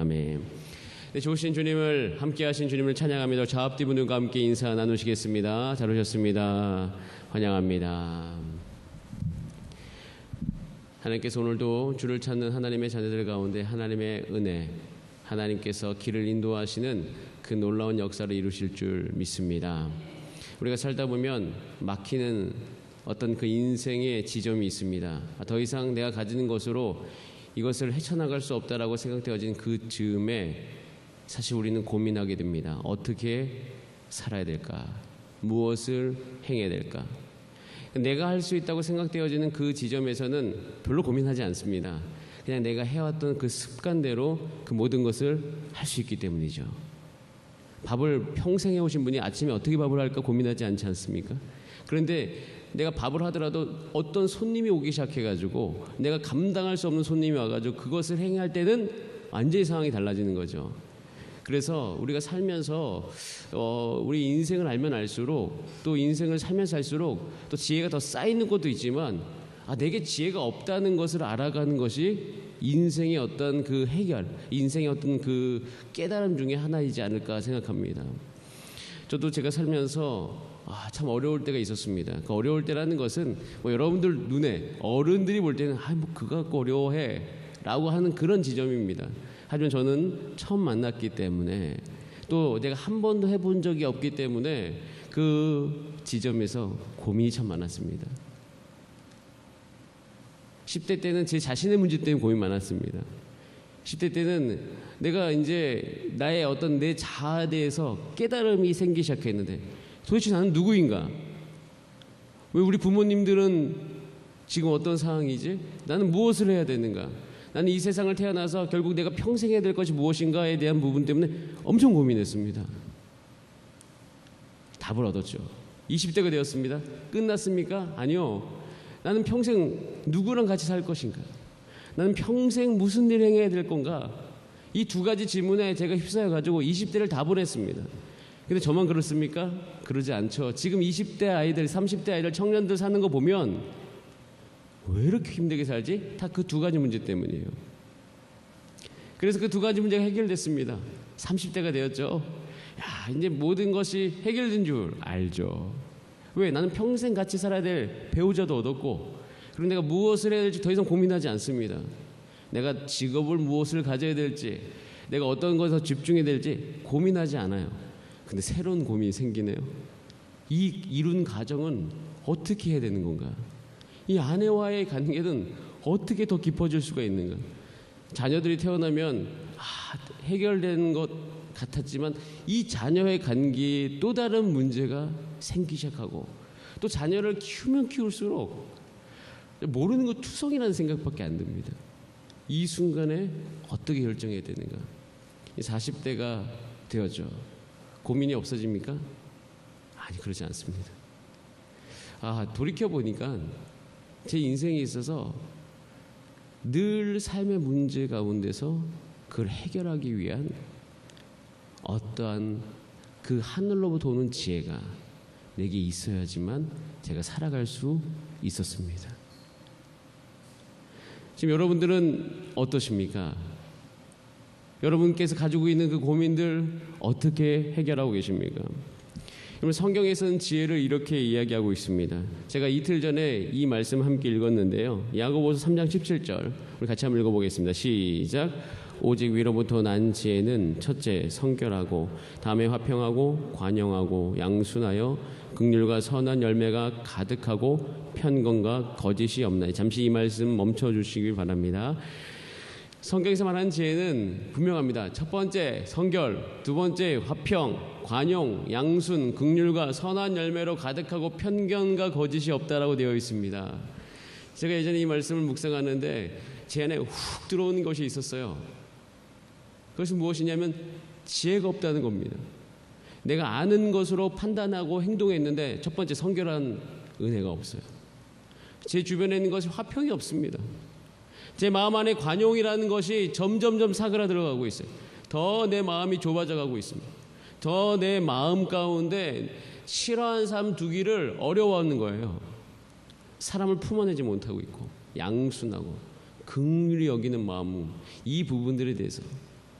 아멘. 네, 좋으신 주님을, 함께하신 주님을 찬양하며 좌앞뒤 분들과 함께 인사 나누시겠습니다. 잘 오셨습니다. 환영합니다. 하나님께서 오늘도 주를 찾는 하나님의 자녀들 가운데 하나님의 은혜, 하나님께서 길을 인도하시는 그 놀라운 역사를 이루실 줄 믿습니다. 우리가 살다 보면 막히는 어떤 그 인생의 지점이 있습니다. 더 이상 내가 가지는 것으로 이것을 헤쳐나갈 수 없다라고 생각되어진 그 즈음에 사실 우리는 고민하게 됩니다. 어떻게 살아야 될까? 무엇을 행해야 될까? 내가 할 수 있다고 생각되어지는 그 지점에서는 별로 고민하지 않습니다. 그냥 내가 해왔던 그 습관대로 그 모든 것을 할 수 있기 때문이죠. 밥을 평생 해오신 분이 아침에 어떻게 밥을 할까 고민하지 않지 않습니까? 그런데 내가 밥을 하더라도 어떤 손님이 오기 시작해가지고 내가 감당할 수 없는 손님이 와가지고 그것을 행할 때는 완전히 상황이 달라지는 거죠. 그래서 우리가 살면서 우리 인생을 알면 알수록, 또 인생을 살면 살수록 또 지혜가 더 쌓이는 것도 있지만 내게 지혜가 없다는 것을 알아가는 것이 인생의 어떤 그 해결, 인생의 어떤 그 깨달음 중에 하나이지 않을까 생각합니다. 저도 제가 살면서 참 어려울 때가 있었습니다. 그 어려울 때라는 것은 여러분들 눈에 어른들이 볼 때는 그거 갖고 어려워해 라고 하는 그런 지점입니다. 하지만 저는 처음 만났기 때문에, 또 내가 한 번도 해본 적이 없기 때문에 그 지점에서 고민이 참 많았습니다. 10대 때는 제 자신의 문제 때문에 고민이 많았습니다. 10대 때는 내가 이제 나의 어떤 내 자아에 대해서 깨달음이 생기기 시작했는데 도대체 나는 누구인가? 왜 우리 부모님들은 지금 어떤 상황이지? 나는 무엇을 해야 되는가? 나는 이 세상을 태어나서 결국 내가 평생 해야 될 것이 무엇인가에 대한 부분 때문에 엄청 고민했습니다. 답을 얻었죠. 20대가 되었습니다. 끝났습니까? 아니요. 나는 평생 누구랑 같이 살 것인가? 나는 평생 무슨 일을 행해야 될 건가? 이 두 가지 질문에 제가 휩싸여가지고 20대를 다 보냈습니다. 근데 저만 그렇습니까? 그러지 않죠. 지금 20대 아이들, 30대 아이들, 청년들 사는 거 보면 왜 이렇게 힘들게 살지? 다 그 두 가지 문제 때문이에요. 그래서 그 두 가지 문제가 해결됐습니다. 30대가 되었죠. 이제 모든 것이 해결된 줄 알죠. 왜? 나는 평생 같이 살아야 될 배우자도 얻었고, 그리고 내가 무엇을 해야 될지 더 이상 고민하지 않습니다. 내가 직업을 무엇을 가져야 될지, 내가 어떤 것에 집중해야 될지 고민하지 않아요. 근데 새로운 고민이 생기네요. 이 이룬 가정은 어떻게 해야 되는 건가? 이 아내와의 관계는 어떻게 더 깊어질 수가 있는가? 자녀들이 태어나면 해결되는 것 같았지만 이 자녀의 관계에 또 다른 문제가 생기기 시작하고, 또 자녀를 키우면 키울수록 모르는 것 투성이라는 생각밖에 안 듭니다. 이 순간에 어떻게 결정해야 되는가? 40대가 되었죠. 고민이 없어집니까? 아니, 그렇지 않습니다. 돌이켜보니까 제 인생에 있어서 늘 삶의 문제 가운데서 그걸 해결하기 위한 어떠한 그 하늘로부터 오는 지혜가 내게 있어야지만 제가 살아갈 수 있었습니다. 지금 여러분들은 어떠십니까? 여러분께서 가지고 있는 그 고민들 어떻게 해결하고 계십니까? 여러분, 성경에서는 지혜를 이렇게 이야기하고 있습니다. 제가 이틀 전에 이 말씀 함께 읽었는데요. 야고보서 3장 17절 우리 같이 한번 읽어보겠습니다. 시작. 오직 위로부터 난 지혜는 첫째 성결하고, 다음에 화평하고 관용하고 양순하여 긍휼과 선한 열매가 가득하고 편건과 거짓이 없나니. 잠시 이 말씀 멈춰주시기 바랍니다. 성경에서 말하는 지혜는 분명합니다. 첫 번째 성결, 두 번째 화평, 관용, 양순, 긍휼과 선한 열매로 가득하고 편견과 거짓이 없다라고 되어 있습니다. 제가 예전에 이 말씀을 묵상하는데 제 안에 훅 들어오는 것이 있었어요. 그것은 무엇이냐면 지혜가 없다는 겁니다. 내가 아는 것으로 판단하고 행동했는데 첫 번째 성결한 은혜가 없어요. 제 주변에 있는 것이 화평이 없습니다. 제 마음 안에 관용이라는 것이 점점점 사그라들어가고 있어요. 더 내 마음이 좁아져 가고 있습니다. 더 내 마음 가운데 싫어하는 사람 두기를 어려워하는 거예요. 사람을 품어내지 못하고 있고, 양순하고 긍휼히 여기는 마음, 이 부분들에 대해서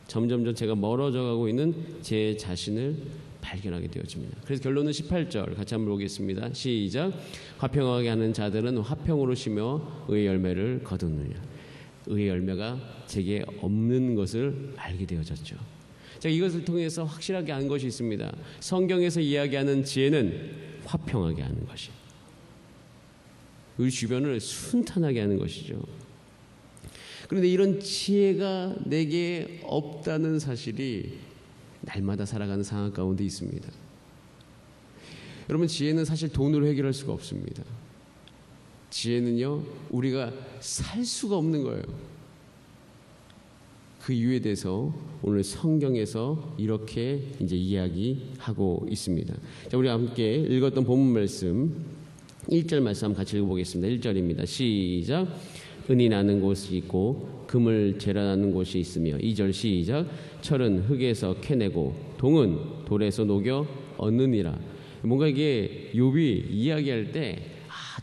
점점점 제가 멀어져 가고 있는 제 자신을 발견하게 되어집니다. 그래서 결론은 18절 같이 한번 보겠습니다. 시작. 화평하게 하는 자들은 화평으로 쉬며 의의 열매를 거두느니라. 의의 열매가 제게 없는 것을 알게 되어졌죠. 제가 이것을 통해서 확실하게 안 것이 있습니다. 성경에서 이야기하는 지혜는 화평하게 하는 것이, 우리 주변을 순탄하게 하는 것이죠. 그런데 이런 지혜가 내게 없다는 사실이 날마다 살아가는 상황 가운데 있습니다. 여러분, 지혜는 사실 돈으로 해결할 수가 없습니다. 지혜는요, 우리가 살 수가 없는 거예요. 그 이유에 대해서 오늘 성경에서 이렇게 이제 이야기하고 있습니다. 자, 우리 함께 읽었던 본문 말씀 1절 말씀 한번 같이 읽어보겠습니다. 1절입니다. 시작. 은이 나는 곳이 있고 금을 재련하는 곳이 있으며 2절 시작. 철은 흙에서 캐내고 동은 돌에서 녹여 얻느니라. 뭔가 이게 욥이 이야기할 때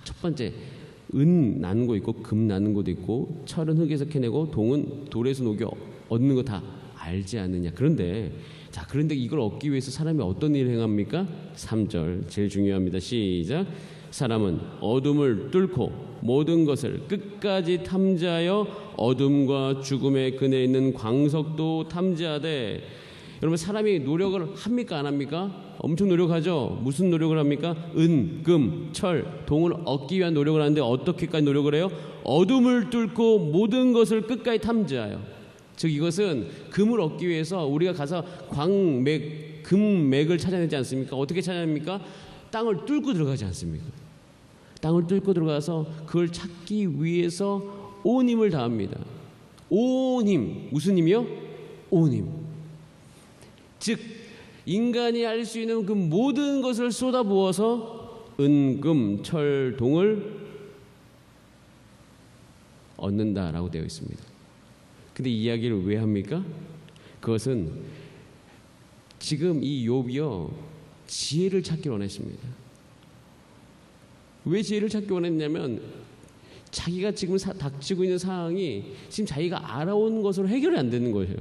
첫 번째 은 나는 곳 있고 금 나는 곳도 있고 철은 흙에서 캐내고 동은 돌에서 녹여 얻는 거 다 알지 않느냐. 그런데 이걸 얻기 위해서 사람이 어떤 일을 행합니까? 3절 제일 중요합니다. 시작. 사람은 어둠을 뚫고 모든 것을 끝까지 탐지하여 어둠과 죽음의 근에 있는 광석도 탐지하되. 여러분, 사람이 노력을 합니까 안 합니까? 엄청 노력하죠. 무슨 노력을 합니까? 은, 금, 철, 동을 얻기 위한 노력을 하는데 어떻게까지 노력을 해요? 어둠을 뚫고 모든 것을 끝까지 탐지하여. 즉 이것은 금을 얻기 위해서 우리가 가서 광맥, 금맥을 찾아내지 않습니까? 어떻게 찾아냅니까? 땅을 뚫고 들어가지 않습니까? 땅을 뚫고 들어가서 그걸 찾기 위해서 온 힘을 다합니다. 온 힘, 무슨 힘이요? 온 힘. 즉 인간이 할 수 있는 그 모든 것을 쏟아부어서 은, 금, 철, 동을 얻는다라고 되어 있습니다. 근데 이 이야기를 왜 합니까? 그것은 지금 이 욥이요, 지혜를 찾기 원했습니다. 왜 지혜를 찾기 원했냐면 자기가 지금 닥치고 있는 상황이 지금 자기가 알아온 것으로 해결이 안 되는 거예요.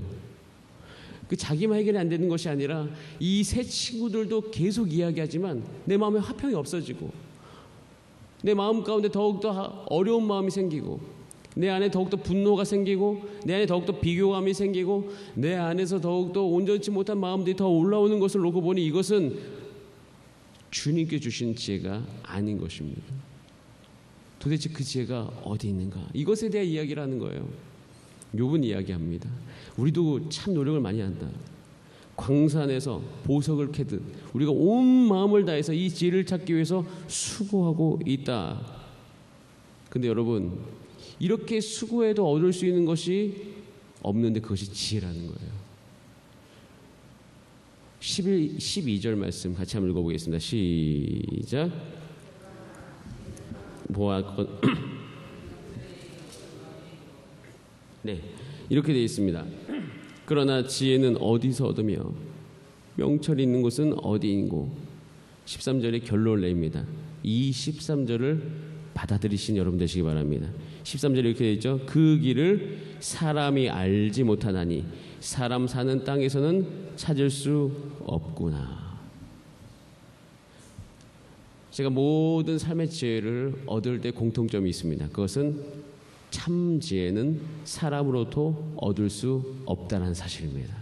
그 자기만 해결이 안 되는 것이 아니라 이 세 친구들도 계속 이야기하지만 내 마음에 화평이 없어지고 내 마음 가운데 더욱더 어려운 마음이 생기고 내 안에 더욱더 분노가 생기고 내 안에 더욱더 비교감이 생기고 내 안에서 더욱더 온전치 못한 마음들이 더 올라오는 것을 놓고 보니 이것은 주님께 주신 지혜가 아닌 것입니다. 도대체 그 지혜가 어디 있는가? 이것에 대한 이야기를 하는 거예요. 욥은 이야기합니다. 우리도 참 노력을 많이 한다. 광산에서 보석을 캐듯 우리가 온 마음을 다해서 이 지혜를 찾기 위해서 수고하고 있다. 근데 여러분, 이렇게 수고해도 얻을 수 있는 것이 없는데 그것이 지혜라는 거예요. 12절 말씀 같이 한번 읽어보겠습니다. 시작. 네, 이렇게 되어 있습니다. 그러나 지혜는 어디서 얻으며 명철이 있는 곳은 어디인고. 13절에 결론을 냅니다. 이 13절을 받아들이신 여러분 되시기 바랍니다. 13절에 이렇게 되어 있죠. 그 길을 사람이 알지 못하나니 사람 사는 땅에서는 찾을 수 없구나. 제가 모든 삶의 지혜를 얻을 때 공통점이 있습니다. 그것은 참 지혜는 사람으로부터 얻을 수 없다는 사실입니다.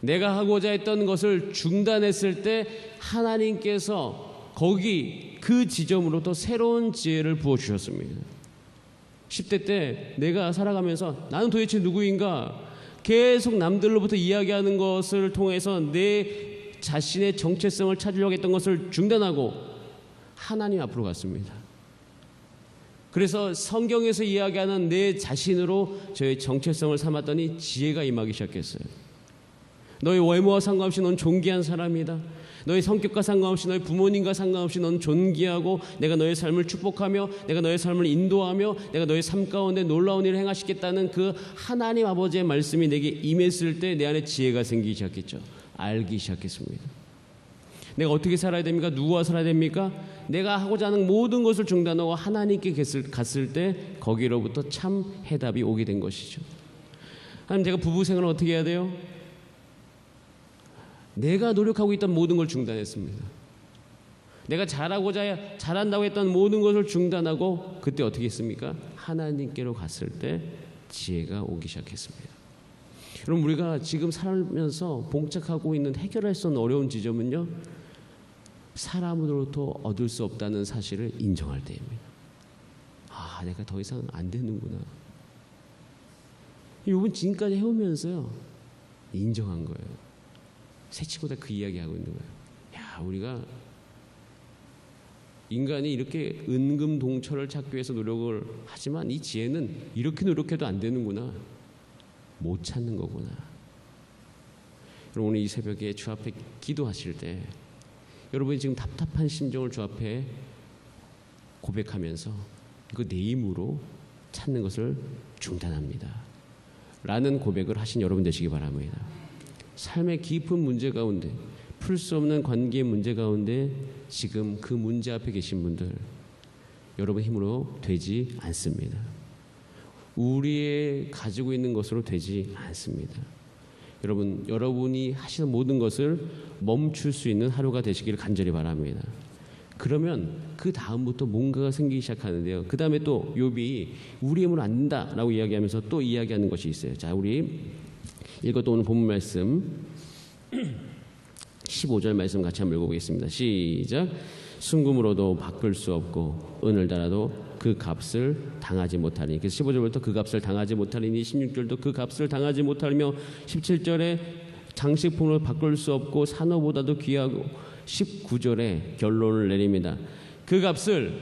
내가 하고자 했던 것을 중단했을 때 하나님께서 거기 그 지점으로부터 새로운 지혜를 부어주셨습니다. 10대 때 내가 살아가면서 나는 도대체 누구인가 계속 남들로부터 이야기하는 것을 통해서 내 자신의 정체성을 찾으려고 했던 것을 중단하고 하나님 앞으로 갔습니다. 그래서 성경에서 이야기하는 내 자신으로 저의 정체성을 삼았더니 지혜가 임하기 시작했어요. 너의 외모와 상관없이 넌 존귀한 사람이다. 너의 성격과 상관없이 너의 부모님과 상관없이 넌 존귀하고 내가 너의 삶을 축복하며 내가 너의 삶을 인도하며 내가 너의 삶 가운데 놀라운 일을 행하시겠다는 그 하나님 아버지의 말씀이 내게 임했을 때 내 안에 지혜가 생기기 시작했죠. 알기 시작했습니다. 내가 어떻게 살아야 됩니까? 누구와 살아야 됩니까? 내가 하고자 하는 모든 것을 중단하고 하나님께 갔을 때 거기로부터 참 해답이 오게 된 것이죠. 하나님, 제가 부부 생활을 어떻게 해야 돼요? 내가 노력하고 있던 모든 걸 중단했습니다. 내가 잘한다고 했던 모든 것을 중단하고 그때 어떻게 했습니까? 하나님께로 갔을 때 지혜가 오기 시작했습니다. 여러분, 우리가 지금 살면서 봉착하고 있는 해결할 수 없는 어려운 지점은요, 사람으로부터 얻을 수 없다는 사실을 인정할 때입니다. 아, 내가 더 이상 안 되는구나. 이번 지금까지 해오면서요, 인정한 거예요. 새 친구들 그 이야기 하고 있는 거예요. 야, 우리가 인간이 이렇게 은금동처를 찾기 위해서 노력을 하지만 이 지혜는 이렇게 노력해도 안 되는구나. 못 찾는 거구나. 여러분, 오늘 이 새벽에 주 앞에 기도하실 때 여러분이 지금 답답한 심정을 주 앞에 고백하면서 이거 내 힘으로 찾는 것을 중단합니다 라는 고백을 하신 여러분 되시기 바랍니다. 삶의 깊은 문제 가운데, 풀 수 없는 관계의 문제 가운데 지금 그 문제 앞에 계신 분들, 여러분 힘으로 되지 않습니다. 우리의 가지고 있는 것으로 되지 않습니다. 여러분이 하시는 모든 것을 멈출 수 있는 하루가 되시기를 간절히 바랍니다. 그러면 그 다음부터 뭔가가 생기기 시작하는데요. 그 다음에 또 욥이 우리 힘으로 안 된다라고 이야기하면서 또 이야기하는 것이 있어요. 자, 우리 읽었던 오늘 본문 말씀 15절 말씀 같이 한번 읽어보겠습니다. 시작. 순금으로도 바꿀 수 없고 은을 달아도 그 값을 당하지 못하리니. 그래서 15절부터 그 값을 당하지 못하리니, 16절도 그 값을 당하지 못하며, 17절에 장식품으로 바꿀 수 없고 산호보다도 귀하고, 19절에 결론을 내립니다. 그 값을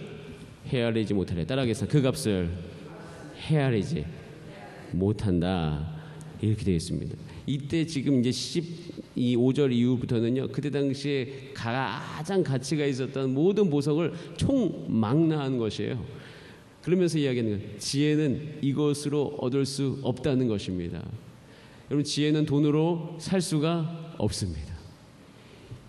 헤아리지 못하리. 따라하겠습니다. 그 값을 헤아리지 못한다. 이렇게 되어 있습니다. 이때 지금 이제 15절 이후부터는요, 그때 당시에 가장 가치가 있었던 모든 보석을 총망라한 것이에요. 그러면서 이야기하는 거예요. 지혜는 이것으로 얻을 수 없다는 것입니다. 여러분, 지혜는 돈으로 살 수가 없습니다.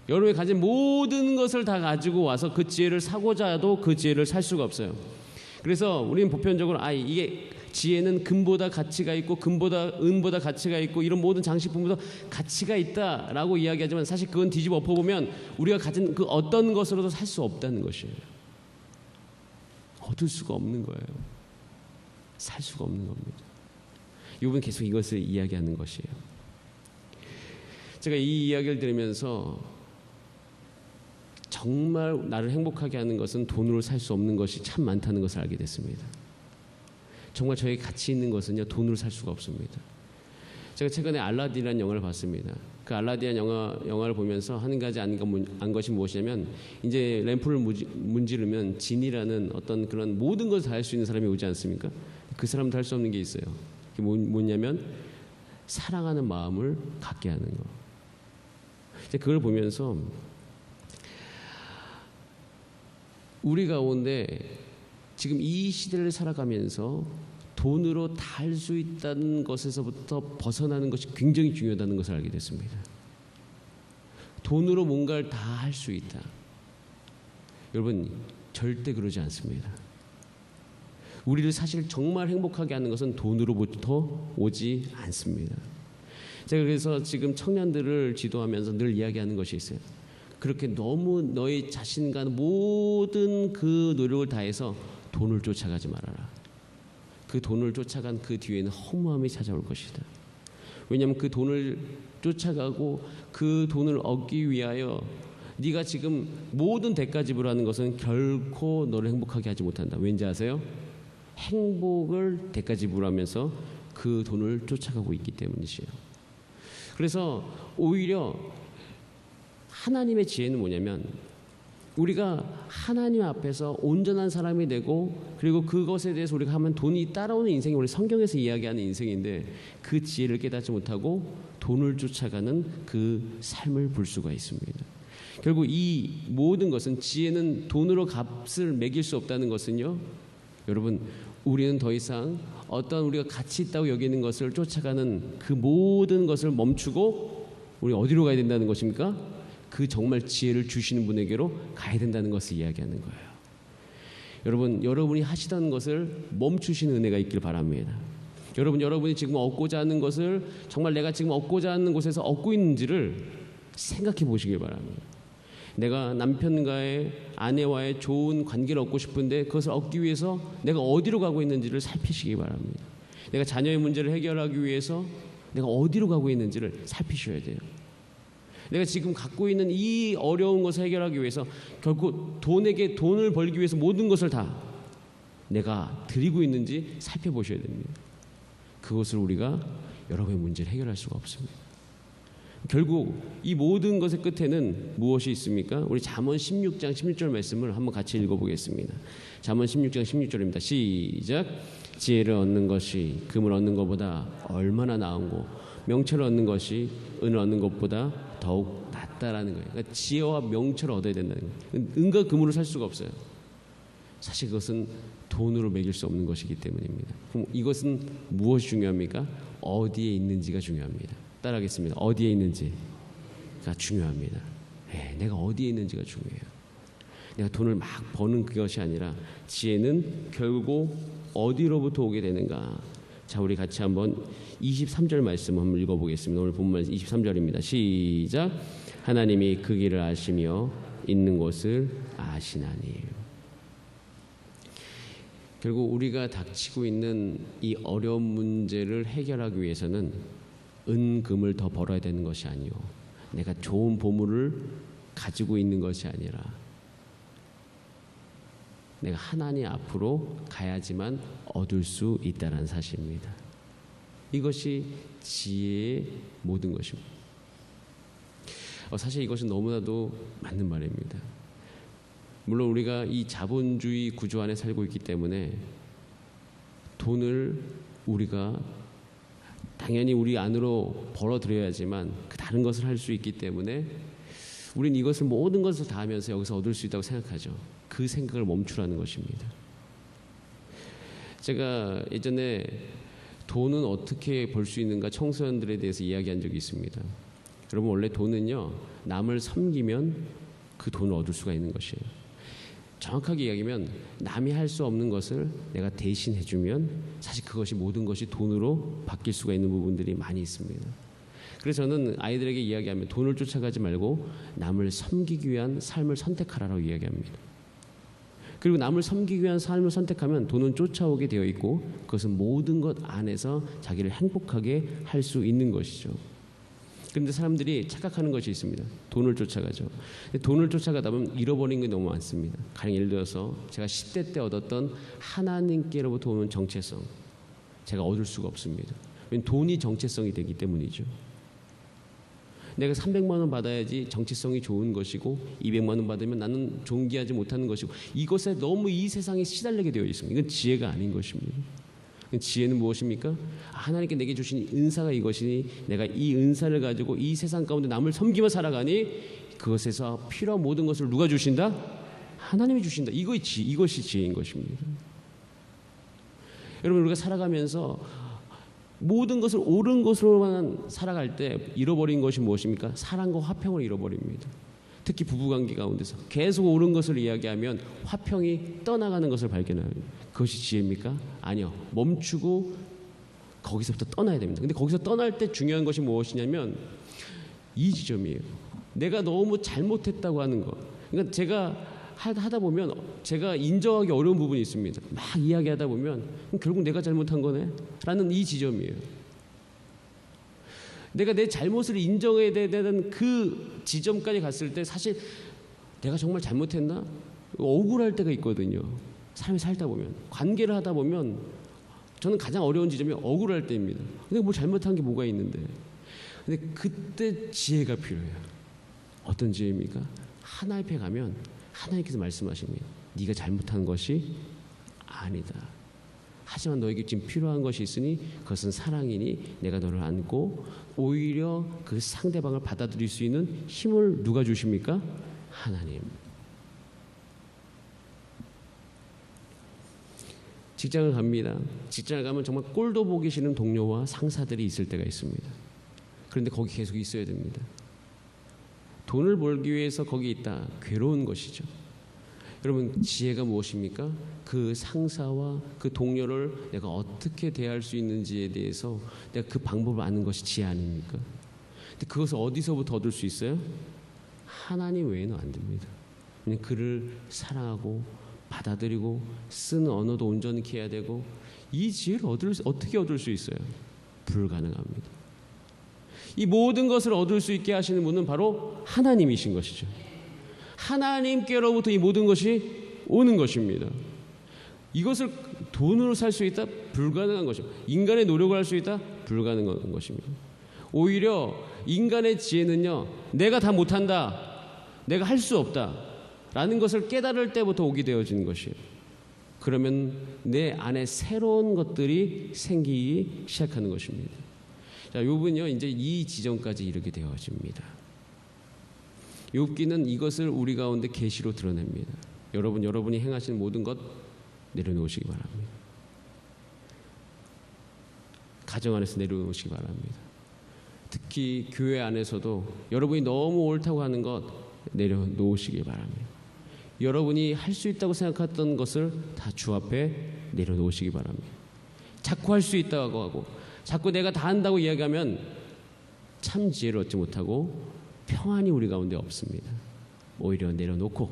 여러분이 가진 모든 것을 다 가지고 와서 그 지혜를 사고자 해도 그 지혜를 살 수가 없어요. 그래서 우리는 보편적으로 이게 지혜는 금보다 가치가 있고 금보다 은보다 가치가 있고 이런 모든 장식품보다 가치가 있다라고 이야기하지만, 사실 그건 뒤집어 엎어보면 우리가 가진 그 어떤 것으로도 살 수 없다는 것이에요. 얻을 수가 없는 거예요. 살 수가 없는 겁니다. 이분 계속 이것을 이야기하는 것이에요. 제가 이 이야기를 들으면서 정말 나를 행복하게 하는 것은 돈으로 살 수 없는 것이 참 많다는 것을 알게 됐습니다. 정말 저에게 가치 있는 것은요, 돈으로 살 수가 없습니다. 제가 최근에 알라딘이라는 영화를 봤습니다. 그 알라딘 영화를 보면서 한 가지 안 것이 무엇이냐면, 이제 램프를 문지르면 진이라는 어떤 그런 모든 것을 다 할 수 있는 사람이 오지 않습니까? 그 사람도 할 수 없는 게 있어요. 그게 뭐냐면 사랑하는 마음을 갖게 하는 거. 그걸 보면서 우리 가운데 지금 이 시대를 살아가면서 돈으로 다 할 수 있다는 것에서부터 벗어나는 것이 굉장히 중요하다는 것을 알게 됐습니다. 돈으로 뭔가를 다 할 수 있다. 여러분, 절대 그러지 않습니다. 우리를 사실 정말 행복하게 하는 것은 돈으로부터 오지 않습니다. 제가 그래서 지금 청년들을 지도하면서 늘 이야기하는 것이 있어요. 그렇게 너무 너의 자신과 모든 그 노력을 다해서 돈을 쫓아가지 말아라. 그 돈을 쫓아간 그 뒤에는 허무함이 찾아올 것이다. 왜냐하면 그 돈을 쫓아가고 그 돈을 얻기 위하여 네가 지금 모든 대가 지불하는 것은 결코 너를 행복하게 하지 못한다. 왠지 아세요? 행복을 대가 지불하면서 그 돈을 쫓아가고 있기 때문이지요. 그래서 오히려 하나님의 지혜는 뭐냐면, 우리가 하나님 앞에서 온전한 사람이 되고, 그리고 그것에 대해서 우리가 하면 돈이 따라오는 인생이 우리 성경에서 이야기하는 인생인데, 그 지혜를 깨닫지 못하고 돈을 쫓아가는 그 삶을 볼 수가 있습니다. 결국 이 모든 것은, 지혜는 돈으로 값을 매길 수 없다는 것은요, 여러분, 우리는 더 이상 어떤 우리가 가치 있다고 여기는 것을 쫓아가는 그 모든 것을 멈추고 우리 어디로 가야 된다는 것입니까? 그 정말 지혜를 주시는 분에게로 가야 된다는 것을 이야기하는 거예요. 여러분이 하시던 것을 멈추시는 은혜가 있길 바랍니다. 여러분이 지금 얻고자 하는 것을 정말 내가 지금 얻고자 하는 곳에서 얻고 있는지를 생각해 보시길 바랍니다. 내가 남편과의 아내와의 좋은 관계를 얻고 싶은데 그것을 얻기 위해서 내가 어디로 가고 있는지를 살피시기 바랍니다. 내가 자녀의 문제를 해결하기 위해서 내가 어디로 가고 있는지를 살피셔야 돼요. 내가 지금 갖고 있는 이 어려운 것을 해결하기 위해서 결국 돈을 벌기 위해서 모든 것을 다 내가 드리고 있는지 살펴보셔야 됩니다. 그것을 우리가 여러분의 문제를 해결할 수가 없습니다. 결국 이 모든 것의 끝에는 무엇이 있습니까? 우리 잠언 16장 16절 말씀을 한번 같이 읽어보겠습니다. 잠언 16장 16절입니다. 시작. 지혜를 얻는 것이 금을 얻는 것보다 얼마나 나은고 명철을 얻는 것이 은을 얻는 것보다 더욱 낫다라는 거예요. 그러니까 지혜와 명철을 얻어야 된다는 거예요. 은과 금으로 살 수가 없어요. 사실 그것은 돈으로 매길 수 없는 것이기 때문입니다. 그럼 이것은 무엇이 중요합니까? 어디에 있는지가 중요합니다. 따라하겠습니다. 어디에 있는지가 중요합니다. 내가 어디에 있는지가 중요해요. 내가 돈을 막 버는 그것이 아니라 지혜는 결국 어디로부터 오게 되는가. 자, 우리 같이 한번 23절 말씀 한번 읽어보겠습니다. 오늘 본문 23절입니다. 시작. 하나님이 그 길을 아시며 있는 곳을 아시나니. 결국 우리가 닥치고 있는 이 어려운 문제를 해결하기 위해서는 은금을 더 벌어야 되는 것이 아니요, 내가 좋은 보물을 가지고 있는 것이 아니라 내가 하나님 앞으로 가야지만 얻을 수 있다는 사실입니다. 이것이 지혜의 모든 것입니다. 사실 이것은 너무나도 맞는 말입니다. 물론 우리가 이 자본주의 구조 안에 살고 있기 때문에 돈을 우리가 당연히 우리 안으로 벌어들여야지만 그 다른 것을 할 수 있기 때문에 우리는 이것을 모든 것을 다 하면서 여기서 얻을 수 있다고 생각하죠. 그 생각을 멈추라는 것입니다. 제가 예전에 돈은 어떻게 벌 수 있는가 청소년들에 대해서 이야기한 적이 있습니다. 여러분, 원래 돈은요, 남을 섬기면 그 돈을 얻을 수가 있는 것이에요. 정확하게 이야기하면 남이 할 수 없는 것을 내가 대신 해주면 사실 그것이 모든 것이 돈으로 바뀔 수가 있는 부분들이 많이 있습니다. 그래서 저는 아이들에게 이야기하면 돈을 쫓아가지 말고 남을 섬기기 위한 삶을 선택하라고 이야기합니다. 그리고 남을 섬기기 위한 삶을 선택하면 돈은 쫓아오게 되어 있고 그것은 모든 것 안에서 자기를 행복하게 할 수 있는 것이죠. 그런데 사람들이 착각하는 것이 있습니다. 돈을 쫓아가죠. 돈을 쫓아가다 보면 잃어버린 게 너무 많습니다. 가령 예를 들어서 제가 10대 때 얻었던 하나님께로부터 오는 정체성, 제가 얻을 수가 없습니다. 왜냐하면 돈이 정체성이 되기 때문이죠. 내가 300만 원 받아야지 정체성이 좋은 것이고 200만 원 받으면 나는 존귀하지 못하는 것이고 이것에 너무 이 세상에 시달리게 되어 있습니다. 이건 지혜가 아닌 것입니다. 지혜는 무엇입니까? 하나님께 내게 주신 은사가 이것이니 내가 이 은사를 가지고 이 세상 가운데 남을 섬기며 살아가니 그것에서 필요한 모든 것을 누가 주신다? 하나님이 주신다. 이것이 지혜인 것입니다. 여러분, 우리가 살아가면서 모든 것을 옳은 것으로만 살아갈 때 잃어버린 것이 무엇입니까? 사랑과 화평을 잃어버립니다. 특히 부부관계 가운데서 계속 옳은 것을 이야기하면 화평이 떠나가는 것을 발견합니다. 그것이 지혜입니까? 아니요. 멈추고 거기서부터 떠나야 됩니다. 근데 거기서 떠날 때 중요한 것이 무엇이냐면 이 지점이에요. 내가 너무 잘못했다고 하는 것. 그러니까 제가 하다 보면 제가 인정하기 어려운 부분이 있습니다. 막 이야기하다 보면 결국 내가 잘못한 거네 라는 이 지점이에요. 내가 내 잘못을 인정해야 되는 그 지점까지 갔을 때 사실 내가 정말 잘못했나? 억울할 때가 있거든요. 사람이 살다 보면, 관계를 하다 보면 저는 가장 어려운 지점이 억울할 때입니다. 근데 뭐 잘못한 게 뭐가 있는데. 근데 그때 지혜가 필요해요. 어떤 지혜입니까? 하나님 앞에 가면 하나님께서 말씀하십니다. 네가 잘못한 것이 아니다. 하지만 너에게 지금 필요한 것이 있으니 그것은 사랑이니 내가 너를 안고 오히려 그 상대방을 받아들일 수 있는 힘을 누가 주십니까? 하나님. 직장을 갑니다. 직장을 가면 정말 꼴도 보기 싫은 동료와 상사들이 있을 때가 있습니다. 그런데 거기 계속 있어야 됩니다. 돈을 벌기 위해서 거기 있다. 괴로운 것이죠. 여러분, 지혜가 무엇입니까? 그 상사와 그 동료를 내가 어떻게 대할 수 있는지에 대해서 내가 그 방법을 아는 것이 지혜 아닙니까? 근데 그것을 어디서부터 얻을 수 있어요? 하나님 외에는 안 됩니다. 그냥 그를 사랑하고 받아들이고 쓰는 언어도 온전히 해야 되고, 이 지혜를 어떻게 얻을 수 있어요? 불가능합니다. 이 모든 것을 얻을 수 있게 하시는 분은 바로 하나님이신 것이죠. 하나님께로부터 이 모든 것이 오는 것입니다. 이것을 돈으로 살 수 있다? 불가능한 것입니다. 인간의 노력을 할 수 있다? 불가능한 것입니다. 오히려 인간의 지혜는요, 내가 다 못한다, 내가 할 수 없다 라는 것을 깨달을 때부터 오게 되어지는 것이에요. 그러면 내 안에 새로운 것들이 생기기 시작하는 것입니다. 자, 욥은요, 이제 이 지점까지 이르게 되어집니다. 욥기는 이것을 우리 가운데 계시로 드러냅니다. 여러분이 행하시는 모든 것 내려놓으시기 바랍니다. 가정 안에서 내려놓으시기 바랍니다. 특히 교회 안에서도 여러분이 너무 옳다고 하는 것 내려놓으시기 바랍니다. 여러분이 할 수 있다고 생각했던 것을 다 주 앞에 내려놓으시기 바랍니다. 자꾸 할 수 있다고 하고 자꾸 내가 다 한다고 이야기하면 참 지혜를 얻지 못하고 평안이 우리 가운데 없습니다. 오히려 내려놓고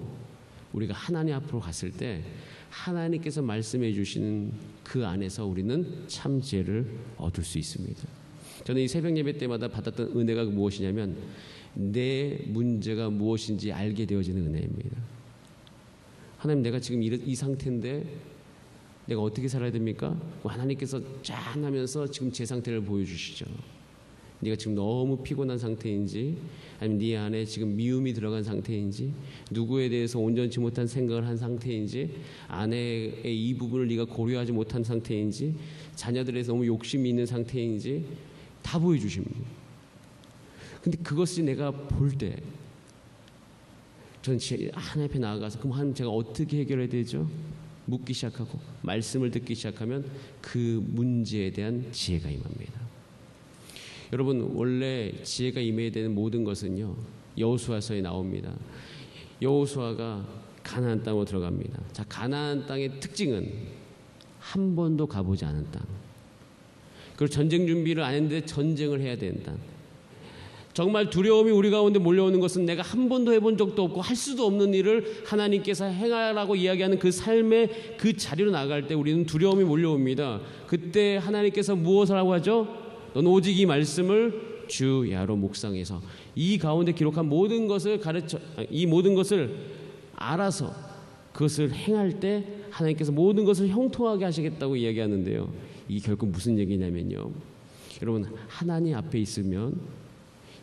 우리가 하나님 앞으로 갔을 때 하나님께서 말씀해 주시는 그 안에서 우리는 참 지혜를 얻을 수 있습니다. 저는 이 새벽 예배 때마다 받았던 은혜가 무엇이냐면 내 문제가 무엇인지 알게 되어지는 은혜입니다. 하나님, 내가 지금 이 상태인데 내가 어떻게 살아야 됩니까? 하나님께서 짠 하면서 지금 제 상태를 보여주시죠. 네가 지금 너무 피곤한 상태인지, 아니면 네 안에 지금 미움이 들어간 상태인지, 누구에 대해서 온전치 못한 생각을 한 상태인지, 아내의 이 부분을 네가 고려하지 못한 상태인지, 자녀들에서 너무 욕심이 있는 상태인지 다 보여주십니다. 근데 그것이 내가 볼 때 저는 하나님 앞에 나아가서 그럼 하나님, 제가 어떻게 해결해야 되죠? 묻기 시작하고 말씀을 듣기 시작하면 그 문제에 대한 지혜가 임합니다. 여러분, 원래 지혜가 임해야 되는 모든 것은요, 여호수아서에 나옵니다. 여호수아가 가나안 땅으로 들어갑니다. 자, 가나안 땅의 특징은 한 번도 가보지 않은 땅. 그리고 전쟁 준비를 안 했는데 전쟁을 해야 되는 땅. 정말 두려움이 우리 가운데 몰려오는 것은 내가 한 번도 해본 적도 없고 할 수도 없는 일을 하나님께서 행하라고 이야기하는 그 삶의 그 자리로 나갈 때 우리는 두려움이 몰려옵니다. 그때 하나님께서 무엇을 하고 하죠? 너는 오직 이 말씀을 주 야로 묵상해서 이 가운데 기록한 모든 것을 이 모든 것을 알아서 그것을 행할 때 하나님께서 모든 것을 형통하게 하시겠다고 이야기하는데요. 이게 결국 무슨 얘기냐면요, 여러분, 하나님 앞에 있으면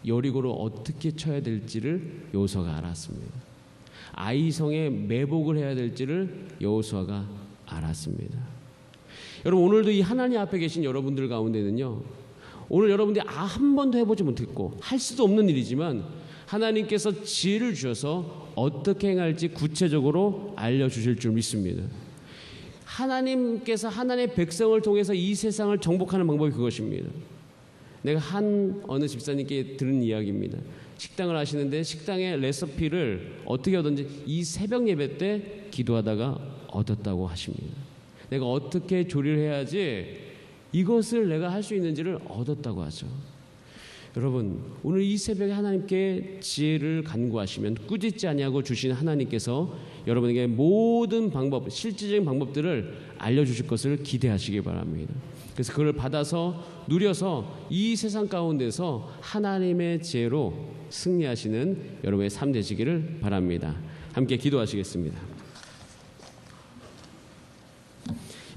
여리고를 어떻게 쳐야 될지를 여호수아가 알았습니다. 아이성에 매복을 해야 될지를 여호수아가 알았습니다. 여러분, 오늘도 이 하나님 앞에 계신 여러분들 가운데는요, 오늘 여러분들이 한 번도 해보지 못했고 할 수도 없는 일이지만 하나님께서 지혜를 주셔서 어떻게 행할지 구체적으로 알려주실 줄 믿습니다. 하나님께서 하나님의 백성을 통해서 이 세상을 정복하는 방법이 그것입니다. 내가 어느 집사님께 들은 이야기입니다. 식당을 하시는데 식당의 레시피를 어떻게 얻었는지 이 새벽 예배 때 기도하다가 얻었다고 하십니다. 내가 어떻게 조리를 해야지 이것을 내가 할 수 있는지를 얻었다고 하죠. 여러분, 오늘 이 새벽에 하나님께 지혜를 간구하시면 꾸짖지 아니하고 주신 하나님께서 여러분에게 모든 방법, 실질적인 방법들을 알려주실 것을 기대하시기 바랍니다. 그래서 그걸 받아서 누려서 이 세상 가운데서 하나님의 지혜로 승리하시는 여러분의 삶 되시기를 바랍니다. 함께 기도하시겠습니다.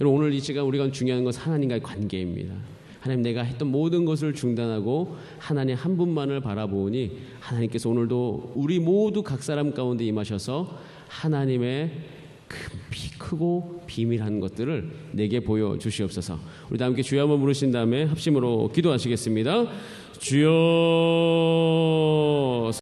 여러분, 오늘 이 시간 우리가 중요한 것은 하나님과의 관계입니다. 하나님, 내가 했던 모든 것을 중단하고 하나님 한 분만을 바라보니 하나님께서 오늘도 우리 모두 각 사람 가운데 임하셔서 하나님의 크고 비밀한 것들을 내게 보여주시옵소서. 우리 다 함께 주여 한번 부르신 다음에 합심으로 기도하시겠습니다. 주여